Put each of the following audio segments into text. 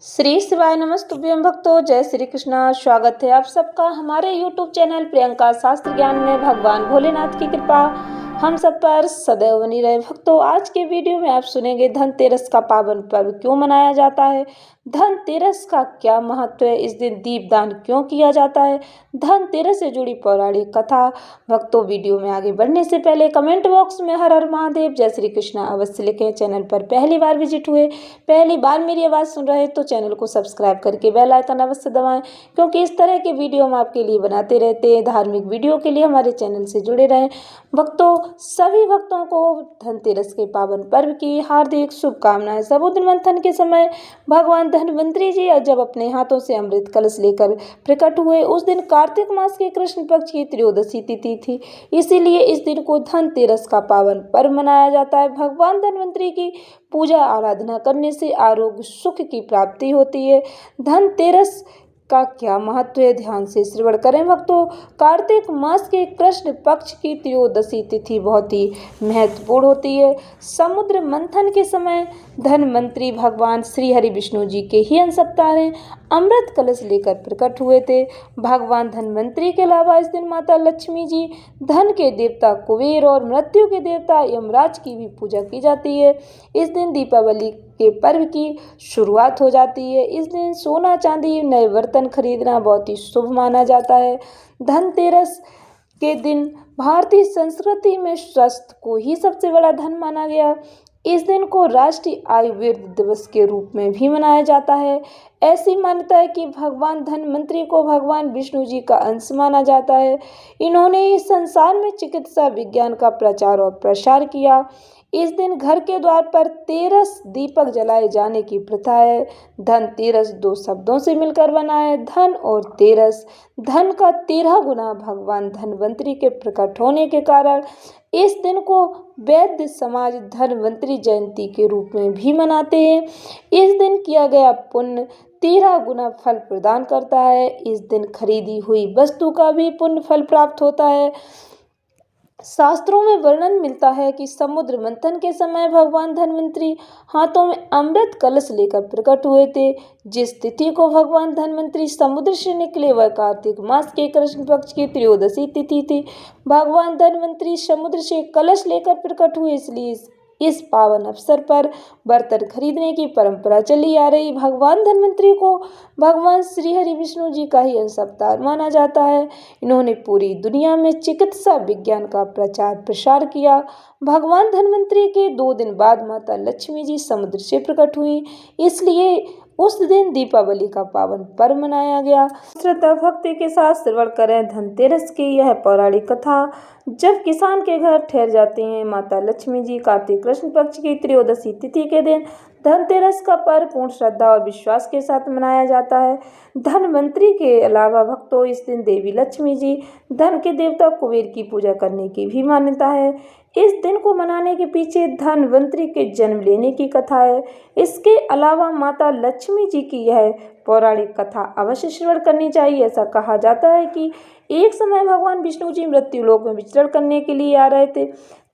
श्री शिवाय नमस्तुभ्यं भक्तों। जय श्री कृष्णा। स्वागत है आप सबका हमारे YouTube चैनल प्रियंका शास्त्र ज्ञान में। भगवान भोलेनाथ की कृपा हम सब पर सदैव बनी रहे। भक्तों, आज के वीडियो में आप सुनेंगे धनतेरस का पावन पर्व क्यों मनाया जाता है, धनतेरस का क्या महत्व है, इस दिन दीपदान क्यों किया जाता है, धनतेरस से जुड़ी पौराणिक कथा। भक्तों, वीडियो में आगे बढ़ने से पहले कमेंट बॉक्स में हर हर महादेव जय श्री कृष्णा अवश्य लिखें। चैनल पर पहली बार विजिट हुए, पहली बार मेरी आवाज़ सुन रहे तो चैनल को सब्सक्राइब करके बेल आइकन अवश्य दबाएं, क्योंकि इस तरह के वीडियो हम आपके लिए बनाते रहते हैं। धार्मिक वीडियो के लिए हमारे चैनल से जुड़े रहें। भक्तों, सभी भक्तों को धनतेरस के पावन पर्व की हार्दिक शुभकामनाएं। समुद्र मंथन के समय भगवान धन्वंतरी जी जब अपने हाथों से अमृत कलश लेकर प्रकट हुए, उस दिन कार्तिक मास के कृष्ण पक्ष की त्रयोदशी तिथि थी। इसीलिए इस दिन को धनतेरस का पावन पर्व मनाया जाता है। भगवान धन्वंतरी की पूजा आराधना करने से आरोग्य सुख की प्राप्ति होती है। धनतेरस का क्या महत्व है, ध्यान से श्रवण करें। भक्तों, कार्तिक मास के कृष्ण पक्ष की त्रयोदशी तिथि बहुत ही महत्वपूर्ण होती है। समुद्र मंथन के समय धन्वंतरी भगवान श्री हरि विष्णु जी के ही अंश अवतार हैं, अमृत कलश लेकर प्रकट हुए थे। भगवान धन्वंतरी के अलावा इस दिन माता लक्ष्मी जी, धन के देवता कुबेर और मृत्यु के देवता यमराज की भी पूजा की जाती है। इस दिन दीपावली के पर्व की शुरुआत हो जाती है। इस दिन सोना चांदी नए बर्तन खरीदना बहुत ही शुभ माना जाता है। धनतेरस के दिन भारतीय संस्कृति में स्वास्थ्य को ही सबसे बड़ा धन माना गया। इस दिन को राष्ट्रीय आयुर्वेद दिवस के रूप में भी मनाया जाता है। ऐसी मान्यता है कि भगवान धन्वंतरी को भगवान विष्णु जी का अंश माना जाता है। इन्होंने इस संसार में चिकित्सा विज्ञान का प्रचार और प्रसार किया। इस दिन घर के द्वार पर 13 दीपक जलाए जाने की प्रथा है। धनतेरस दो शब्दों से मिलकर बना है, धन और तेरस। धन का 13 गुना भगवान धन्वंतरी के प्रकट होने के कारण इस दिन को वैद्य समाज धन्वंतरी जयंती के रूप में भी मनाते हैं। इस दिन किया गया पुण्य 13 गुना फल प्रदान करता है। इस दिन खरीदी हुई वस्तु का भी पुण्य फल प्राप्त होता है। शास्त्रों में वर्णन मिलता है कि समुद्र मंथन के समय भगवान धन्वंतरी हाथों में अमृत कलश लेकर प्रकट हुए थे। जिस तिथि को भगवान धन्वंतरी समुद्र से निकले वह कार्तिक मास के कृष्ण पक्ष की त्रयोदशी तिथि थी। भगवान धन्वंतरी समुद्र से कलश लेकर प्रकट हुए, इसलिए इस पावन अवसर पर बर्तन खरीदने की परंपरा चली आ रही। भगवान धन्वंतरी को भगवान श्री हरि विष्णु जी का ही अंश अवतार माना जाता है। इन्होंने पूरी दुनिया में चिकित्सा विज्ञान का प्रचार प्रसार किया। भगवान धन्वंतरी के 2 दिन बाद माता लक्ष्मी जी समुद्र से प्रकट हुई, इसलिए उस दिन दीपावली का पावन पर्व मनाया गया। श्रद्धा भक्ति के साथ श्रवण करें धनतेरस की यह पौराणिक कथा। जब किसान के घर ठहर जाते हैं माता लक्ष्मी जी, कार्तिक कृष्ण पक्ष की त्रयोदशी तिथि के दिन धनतेरस का पर्व पूर्ण श्रद्धा और विश्वास के साथ मनाया जाता है। धनवंतरी के अलावा भक्तों, इस दिन देवी लक्ष्मी जी, धन के देवता कुबेर की पूजा करने की भी मान्यता है। इस दिन को मनाने के पीछे धनवंतरी के जन्म लेने की कथा है। इसके अलावा माता लक्ष्मी जी की यह पौराणिक कथा अवश्य श्रवण करनी चाहिए। ऐसा कहा जाता है कि एक समय भगवान विष्णु जी मृत्यु लोक में विचरण करने के लिए आ रहे थे।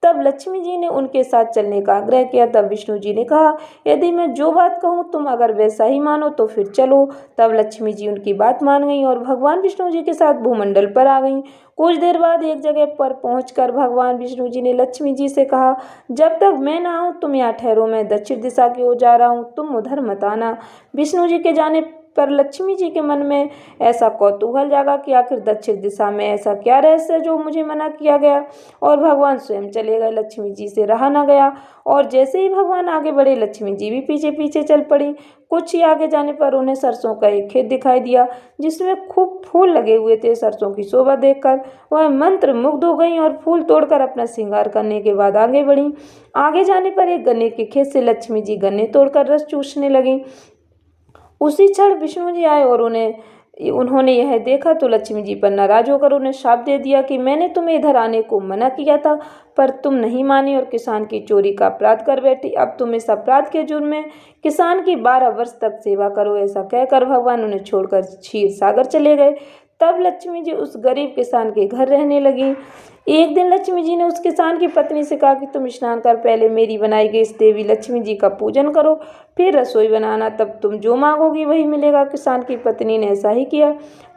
तब लक्ष्मी जी ने उनके साथ चलने का आग्रह किया। तब विष्णु जी ने कहा, यदि मैं जो बात कहूँ तुम अगर वैसा ही मानो तो फिर चलो। तब लक्ष्मी जी उनकी बात मान गई और भगवान विष्णु जी के साथ भूमंडल पर आ गईं। कुछ देर बाद एक जगह पर पहुंचकर भगवान विष्णु जी ने लक्ष्मी जी से कहा, जब तक मैं ना आऊँ तुम यहाँ ठहरो, मैं दक्षिण दिशा की ओर जा रहा हूँ, तुम उधर मत आना। विष्णु जी के जाने पर लक्ष्मी जी के मन में ऐसा कौतूहल जागा कि आखिर दक्षिण दिशा में ऐसा क्या रहस्य जो मुझे मना किया गया, और भगवान स्वयं चले गए। लक्ष्मी जी से रहा न गया और जैसे ही भगवान आगे बढ़े लक्ष्मी जी भी पीछे पीछे चल पड़ी। कुछ ही आगे जाने पर उन्हें सरसों का एक खेत दिखाई दिया जिसमें खूब फूल लगे हुए थे। सरसों की शोभा देखकर वह मंत्र मुग्ध हो गई और फूल तोड़कर अपना श्रृंगार करने के बाद आगे बढ़ी। आगे जाने पर एक गन्ने के खेत से लक्ष्मी जी गन्ने तोड़कर रस चूसने लगी। उसी क्षण विष्णु जी आए और उन्होंने यह देखा तो लक्ष्मी जी पर नाराज होकर उन्हें शाप दे दिया कि मैंने तुम्हें इधर आने को मना किया था, पर तुम नहीं मानी और किसान की चोरी का अपराध कर बैठी। अब तुम इस अपराध के जुर्म में किसान की 12 वर्ष तक सेवा करो। ऐसा कहकर भगवान उन्हें छोड़कर क्षीर सागर चले गए। तब लक्ष्मी जी उस गरीब किसान के घर रहने लगी। एक दिन लक्ष्मी जी ने उस किसान की पत्नी से कहा कि तुम स्नान कर पहले मेरी बनाई गई इस देवी लक्ष्मी जी का पूजन करो, फिर रसोई बनाना, तब तुम जो मांगोगी वही मिलेगा। किसान की पत्नी ने ऐसा ही किया।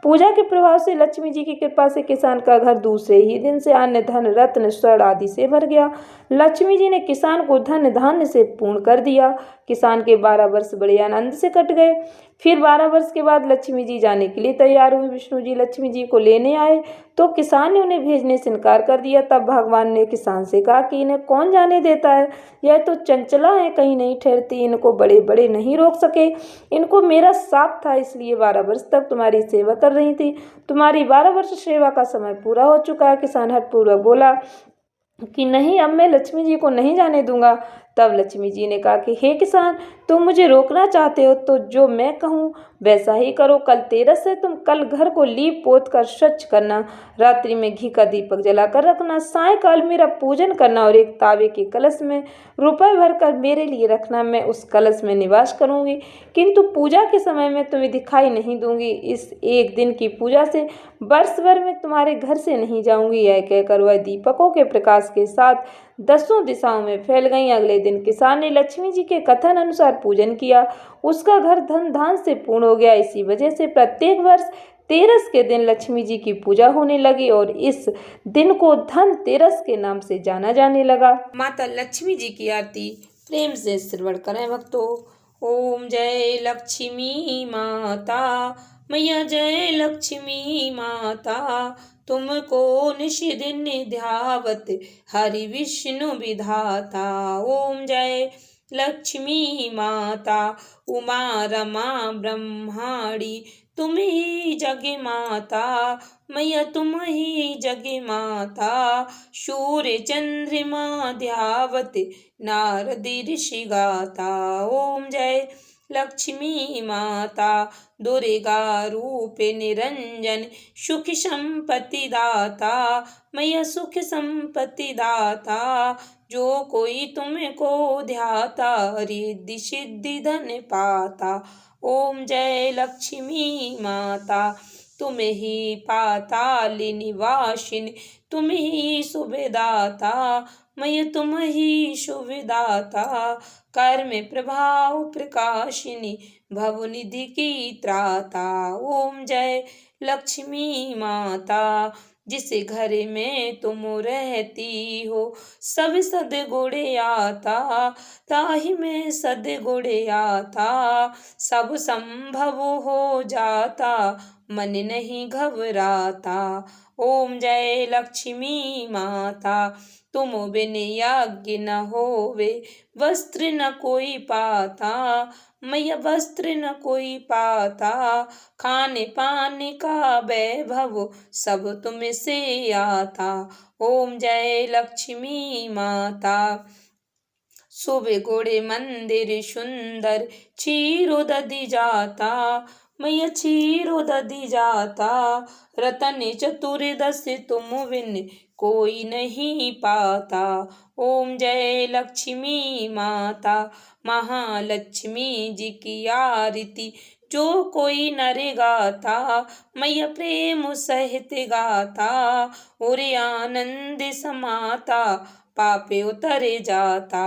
पूजा के प्रभाव से लक्ष्मी जी की कृपा से किसान का घर दूसरे ही दिन से अन्न धन रत्न स्वर्ण आदि से भर गया। लक्ष्मी जी ने किसान को धन धान्य से पूर्ण कर दिया। किसान के 12 वर्ष बड़े आनंद से कट गए। फिर 12 वर्ष के बाद लक्ष्मी जी जाने के लिए तैयार हुई। विष्णु जी लक्ष्मी जी को लेने आए तो किसान ने उन्हें भेजने से इनकार कर दिया। तब भगवान ने किसान से कहा कि इन्हें कौन जाने देता है, यह तो चंचला है, कहीं नहीं ठहरती, इनको बड़े बड़े नहीं रोक सके। इनको मेरा शाप था, इसलिए 12 वर्ष तक तुम्हारी सेवा कर रही थी। तुम्हारी 12 वर्ष सेवा का समय पूरा हो चुका है। किसान हठपूर्वक बोला कि नहीं, अब मैं लक्ष्मी जी को नहीं जाने दूंगा। तब लक्ष्मी जी ने कहा कि हे किसान, तुम मुझे रोकना चाहते हो तो जो मैं कहूँ वैसा ही करो। कल तेरस है, तुम कल घर को लीप पोत कर स्वच्छ करना, रात्रि में घी का दीपक जलाकर रखना, सायंकाल मेरा पूजन करना और एक तांबे के कलश में रुपए भरकर मेरे लिए रखना। मैं उस कलश में निवास करूंगी, किंतु पूजा के समय में तुम्हें दिखाई नहीं दूंगी। इस एक दिन की पूजा से वर्ष भर में तुम्हारे घर से नहीं जाऊंगी। यह कहकर वह दीपकों के प्रकाश के साथ 10 दिशाओं में फैल गई। अगले दिन किसान ने लक्ष्मी जी के कथन अनुसार पूजन किया। उसका घर धन धान से पूर्ण हो गया। इसी वजह से प्रत्येक वर्ष तेरस के दिन लक्ष्मी जी की पूजा होने लगी और इस दिन को धन तेरस के नाम से जाना जाने लगा। माता लक्ष्मी जी की आरती प्रेम से श्रवण करें भक्तों। ओम जय लक्ष्मी माता मैया, जय लक्ष्मी माता, तुमको निश दिन ध्यावत हरि विष्णु विधाता। ओम जय लक्ष्मी माता उमा रमा ब्रह्माणी, तुम ही जग माता मैया, तुम ही जग माता। सूर्य चंद्रमा ध्यावत नारद ऋषि गाता। ओम जय लक्ष्मी माता दुर्गा रूप निरंजन, सुख संपत्ति दाता मैया, सुख संपत्ति दाता। जो कोई तुमको ध्याता रिद्धि सिद्धि धन पाता। ओम जय लक्ष्मी माता तुम ही पाताल निवासिनी, तुम ही शुभदाता मैया, तुम ही शुभदाता। कर्म प्रभाव प्रकाशिनी, भवनिधि की त्राता। ओम जय लक्ष्मी माता जिस घर में तुम रहती हो सब सद्गुण आता, ताहि में सद्गुण आता। सब संभव हो जाता मन नहीं घबराता। ओम जय लक्ष्मी माता तुम बिन यज्ञ न होवे, वस्त्र न कोई पाता मैया, वस्त्र न कोई पाता। खाने पाने का वैभव सब तुम से आता। ओम जय लक्ष्मी माता सुबह गोड़े मंदिर सुंदर, क्षीरो दधि जाता मैया, क्षीरो दधि जाता। रतन चतुर्दश तुम बिन कोई नहीं पाता। ओम जय लक्ष्मी माता महालक्ष्मी जी की आरती जो कोई नर गाता मैया, प्रेम सहित गाता। और आनंद समाता पापे उतरे जाता।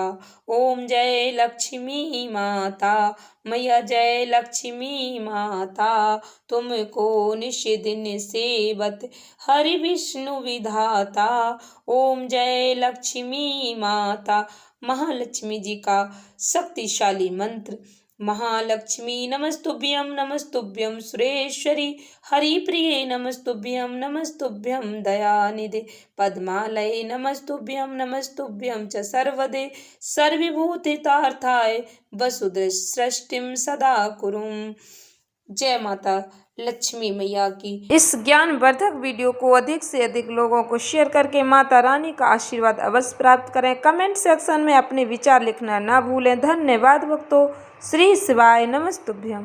ओम जय लक्ष्मी माता मैया, जय लक्ष्मी माता, तुमको निश दिन सेवत हरि विष्णु विधाता। ओम जय लक्ष्मी माता। महालक्ष्मी जी का शक्तिशाली मंत्र। महालक्ष्मी नमस्तुभ्यं नमस्तुभ्यं सुरेश्वरी हरिप्रिये नमस्तुभ्यं नमस्तुभ्यं दयानिधे पद्मालये नमस्तुभ्यं नमस्तुभ्यं च सर्वदे सर्वभूतितार्थाय वसुधैव सृष्टिं सदा कुरुम। जय माता लक्ष्मी मैया की। इस ज्ञानवर्धक वीडियो को अधिक से अधिक लोगों को शेयर करके माता रानी का आशीर्वाद अवश्य प्राप्त करें। कमेंट सेक्शन में अपने विचार लिखना ना भूलें। धन्यवाद भक्तों। श्री शिवाय नमस्तुभ्यं।